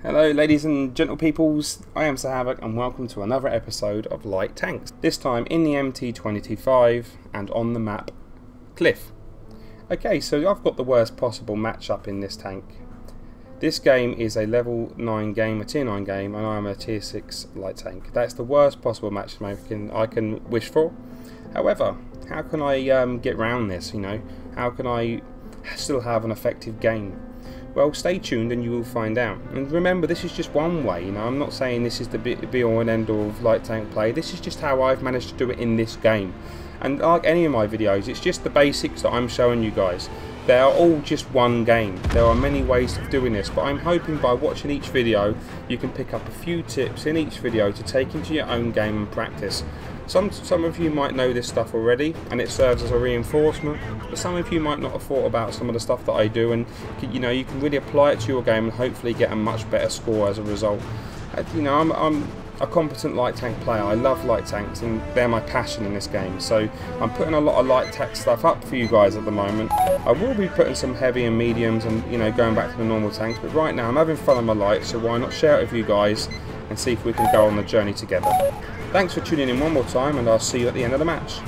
Hello ladies and gentle peoples, I am Sir Havoc and welcome to another episode of Light Tanks. This time in the MT-25 and on the map Cliff. Okay, so I've got the worst possible matchup in this tank. This game is a level 9 game, a tier 9 game, and I am a tier 6 light tank. That's the worst possible match I can wish for. However, how can I get round this, How can I still have an effective game? Well, stay tuned and you will find out. And remember, this is just one way, I'm not saying this is the be all and end all of light tank play. This is just how I've managed to do it in this game. And like any of my videos, it's just the basics that I'm showing you guys. They are all just one game. There are many ways of doing this, but I'm hoping by watching each video, you can pick up a few tips in each video to take into your own game and practice. Some of you might know this stuff already and it serves as a reinforcement, but some of you might not have thought about some of the stuff that I do, and you can really apply it to your game and hopefully get a much better score as a result. I'm a competent light tank player. I love light tanks and they're my passion in this game, so I'm putting a lot of light tank stuff up for you guys at the moment. I will be putting some heavy and mediums and going back to the normal tanks, but right now I'm having fun on my light, so why not share it with you guys and see if we can go on the journey together. Thanks for tuning in one more time, and I'll see you at the end of the match.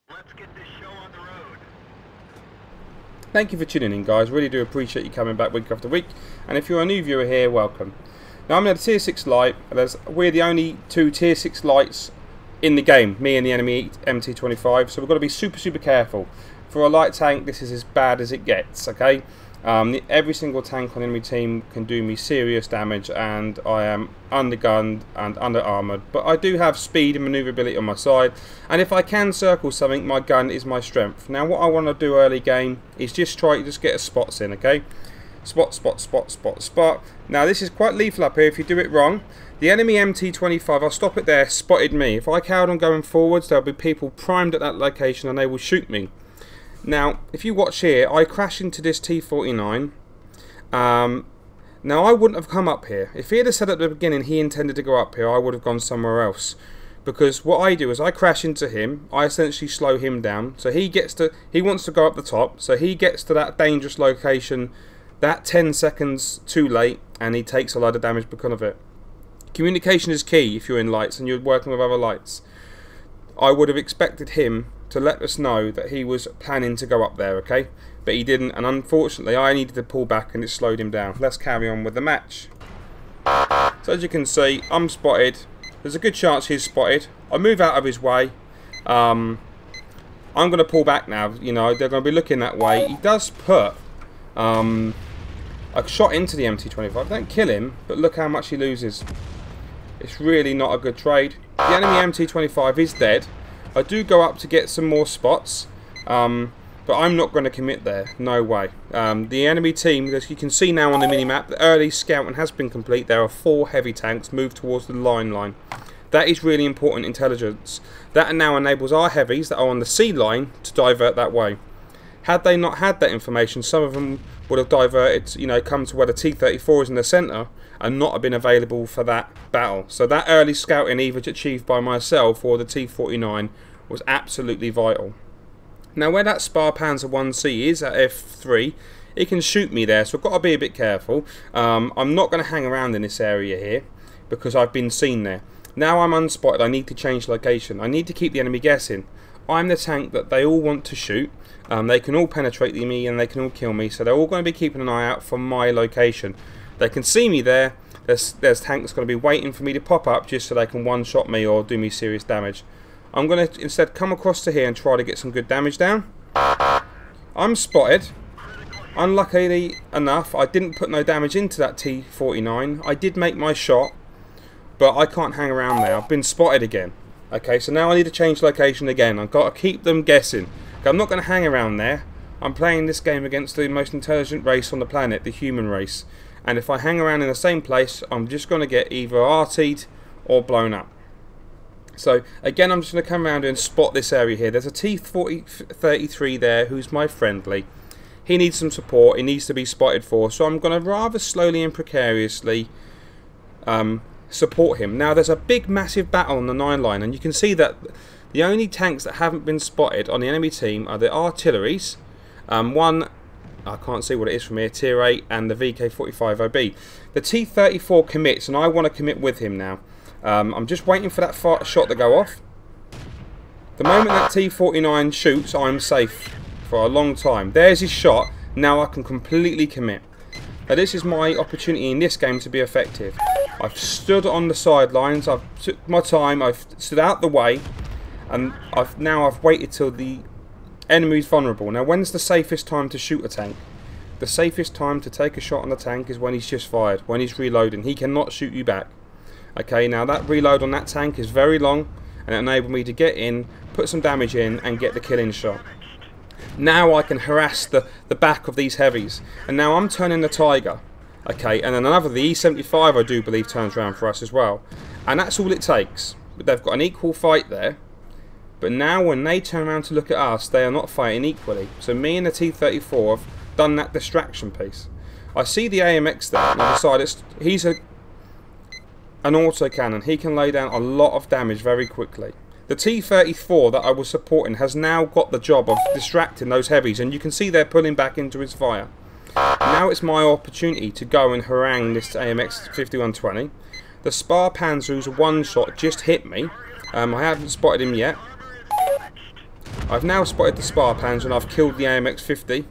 Let's get this show on the road. Thank you for tuning in, guys. Really do appreciate you coming back week after week. And if you're a new viewer here, welcome. Now I'm in a tier 6 light. We're the only two tier 6 lights in the game, me and the enemy MT-25. So we've got to be super careful. For a light tank, this is as bad as it gets. Okay. Every single tank on enemy team can do me serious damage, and I am undergunned and under armoured, but I do have speed and manoeuvrability on my side, and if I can circle something, my gun is my strength. Now what I want to do early game is just try to get a spots in, okay? Spot. Now this is quite lethal up here if you do it wrong. The enemy MT-25, I'll stop it there, spotted me. If I carried on going forwards, there'll be people primed at that location and they will shoot me. Now, if you watch here, I crash into this T-49. Now, I wouldn't have come up here. If he had said at the beginning he intended to go up here, I would have gone somewhere else. Because what I do is I crash into him, I essentially slow him down. So he wants to go up the top, so he gets to that dangerous location that 10 seconds too late, and he takes a lot of damage because of it. Communication is key if you're in lights and you're working with other lights. I would have expected him to let us know that he was planning to go up there, okay? But he didn't, and unfortunately I needed to pull back and it slowed him down. Let's carry on with the match. So as you can see, I'm spotted. There's a good chance he's spotted. I move out of his way. I'm going to pull back now. They're going to be looking that way. He does put a shot into the MT-25. Don't kill him, but look how much he loses. It's really not a good trade. The enemy MT-25 is dead. I do go up to get some more spots, but I'm not going to commit there. No way. The enemy team, as you can see now on the minimap, the early scouting has been complete. There are 4 heavy tanks moved towards the line. That is really important intelligence. That now enables our heavies that are on the C line to divert that way. Had they not had that information, some of them would have diverted, come to where the T-34 is in the centre and not have been available for that battle. So that early scouting, either achieved by myself or the T-49, was absolutely vital. Now where that Spar Panzer 1C is at F3, it can shoot me there, so I've got to be a bit careful. I'm not going to hang around in this area here because I've been seen there. Now I'm unspotted, I need to change location. I need to keep the enemy guessing. I'm the tank that they all want to shoot. They can all penetrate me and they can all kill me, so they're all going to be keeping an eye out for my location. They can see me there. There's tanks going to be waiting for me to pop up just so they can one-shot me or do me serious damage. I'm going to instead come across to here and try to get some good damage down. I'm spotted. Unluckily enough, I didn't put no damage into that T-49. I did make my shot, but I can't hang around now. I've been spotted again. Okay, so now I need to change location again. I've got to keep them guessing. Okay, I'm not going to hang around there. I'm playing this game against the most intelligent race on the planet, the human race. And if I hang around in the same place, I'm just going to get either RT'd or blown up. So again, I'm just going to come around and spot this area here. There's a T-33 there who's my friendly. He needs some support. He needs to be spotted for. So I'm going to rather slowly and precariously support him. Now there's a big massive battle on the 9 line, and you can see that the only tanks that haven't been spotted on the enemy team are the artilleries One, I can't see what it is from here, Tier 8, and the VK45OB. The T34 commits, and I want to commit with him now. I'm just waiting for that shot to go off. The moment that T49 shoots, I'm safe for a long time. There's his shot. Now I can completely commit. Now this is my opportunity in this game to be effective. I've stood on the sidelines, I've took my time, I've stood out the way, and I've waited till the enemy's vulnerable. Now when's the safest time to shoot a tank? The safest time to take a shot on the tank is when he's just fired, when he's reloading. He cannot shoot you back. Okay, now that reload on that tank is very long, and it enabled me to get in, put some damage in, and get the killing shot. Now I can harass the back of these heavies, and now I'm turning the Tiger. Okay, and then another, the E75 I do believe turns around for us as well, and that's all it takes. They've got an equal fight there, but now when they turn around to look at us, they are not fighting equally. So me and the T34 have done that distraction piece. I see the AMX there, and I decide he's an autocannon. He can lay down a lot of damage very quickly. The T34 that I was supporting has now got the job of distracting those heavies, and you can see they're pulling back into his fire. Now it's my opportunity to go and harangue this AMX 5120. The Spar Panzer's one shot just hit me. I haven't spotted him yet. I've now spotted the Spar Panzer and I've killed the AMX 50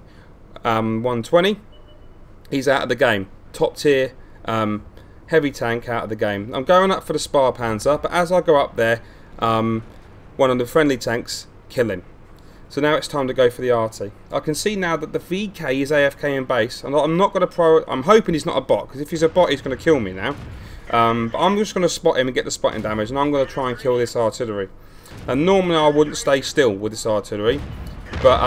120. He's out of the game. Top tier heavy tank out of the game. I'm going up for the Spar Panzer, but as I go up there, one of the friendly tanks kill him. So now it's time to go for the RT. I can see now that the VK is AFK in base, and I'm not going to I'm hoping he's not a bot, because if he's a bot, he's going to kill me now. But I'm just going to spot him and get the spotting damage, and I'm going to try and kill this artillery. And normally I wouldn't stay still with this artillery, but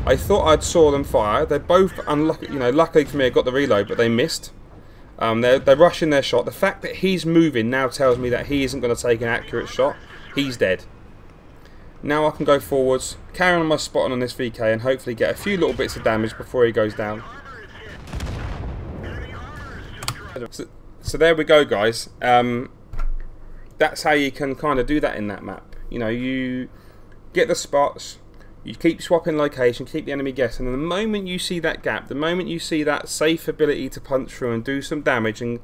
I thought I'd saw them fire. They're both unlucky, you know. Luckily for me, I got the reload, but they missed. They're rushing their shot. The fact that he's moving now tells me that he isn't going to take an accurate shot. He's dead. Now I can go forwards, carry on my spotting on this VK, and hopefully get a few little bits of damage before he goes down. So there we go, guys. That's how you can kind of do that in that map. You know, you get the spots, you keep swapping location, keep the enemy guessing, and the moment you see that gap, the moment you see that safe ability to punch through and do some damage and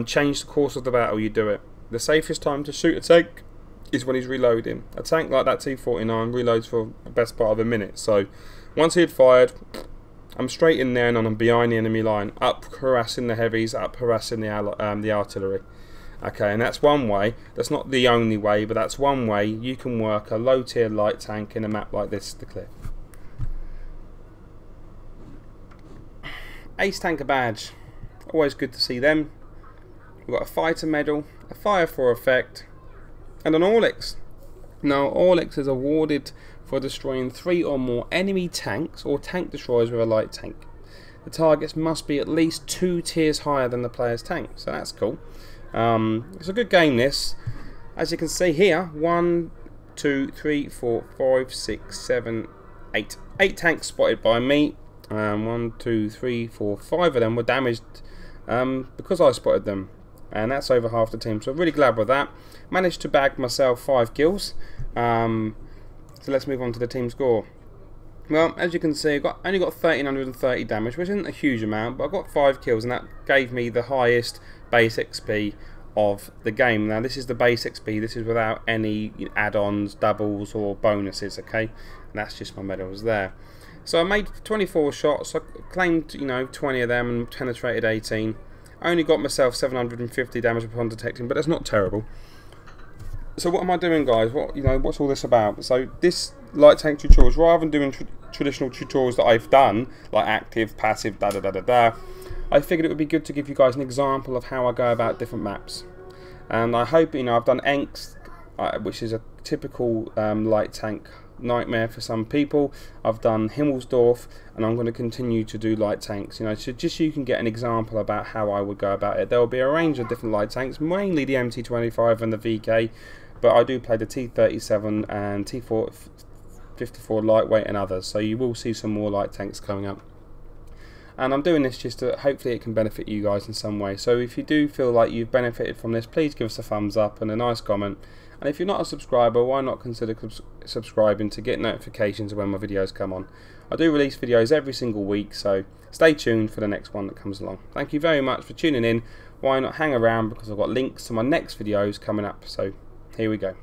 change the course of the battle, you do it. The safest time to shoot a tank is when he's reloading. A tank like that T49 reloads for the best part of a minute. So once he had fired, I'm straight in there and I'm behind the enemy line, up harassing the heavies, up harassing the artillery. Okay, and that's one way. That's not the only way, but that's one way you can work a low tier light tank in a map like this to cliff. Ace Tanker badge, always good to see them. We've got a fighter medal, a fire for effect, and an Orlix. Now, Orlix is awarded for destroying 3 or more enemy tanks or tank destroyers with a light tank. The targets must be at least 2 tiers higher than the player's tank, so that's cool. It's a good game, this. As you can see here, 1, 2, 3, 4, 5, 6, 7, 8. 8 tanks spotted by me. 1, 2, 3, 4, 5 of them were damaged because I spotted them. And that's over half the team, so I'm really glad with that. Managed to bag myself 5 kills. So let's move on to the team score. Well, as you can see, I only got 1330 damage, which isn't a huge amount, but I got 5 kills, and that gave me the highest base XP of the game. Now, this is the base XP. This is without any add-ons, doubles, or bonuses. Okay, and that's just my medals there. So I made 24 shots. I claimed, 20 of them and penetrated 18. I only got myself 750 damage upon detecting, but that's not terrible. So what am I doing, guys? What's all this about? So this light tank tutorials, rather than doing traditional tutorials that I've done, like active, passive, I figured it would be good to give you guys an example of how I go about different maps. And I hope, I've done Engst, which is a typical light tank nightmare for some people. I've done Himmelsdorf, and I'm going to continue to do light tanks, so just so you can get an example about how I would go about it. There will be a range of different light tanks, mainly the MT25 and the VK, but I do play the T37 and T54 lightweight and others, so you will see some more light tanks coming up. and I'm doing this just to hopefully it can benefit you guys in some way. So if you do feel like you've benefited from this, please give us a thumbs up and a nice comment. And if you're not a subscriber, why not consider subscribing to get notifications of when my videos come on. I do release videos every single week, so stay tuned for the next one that comes along. Thank you very much for tuning in. Why not hang around, because I've got links to my next videos coming up. So here we go.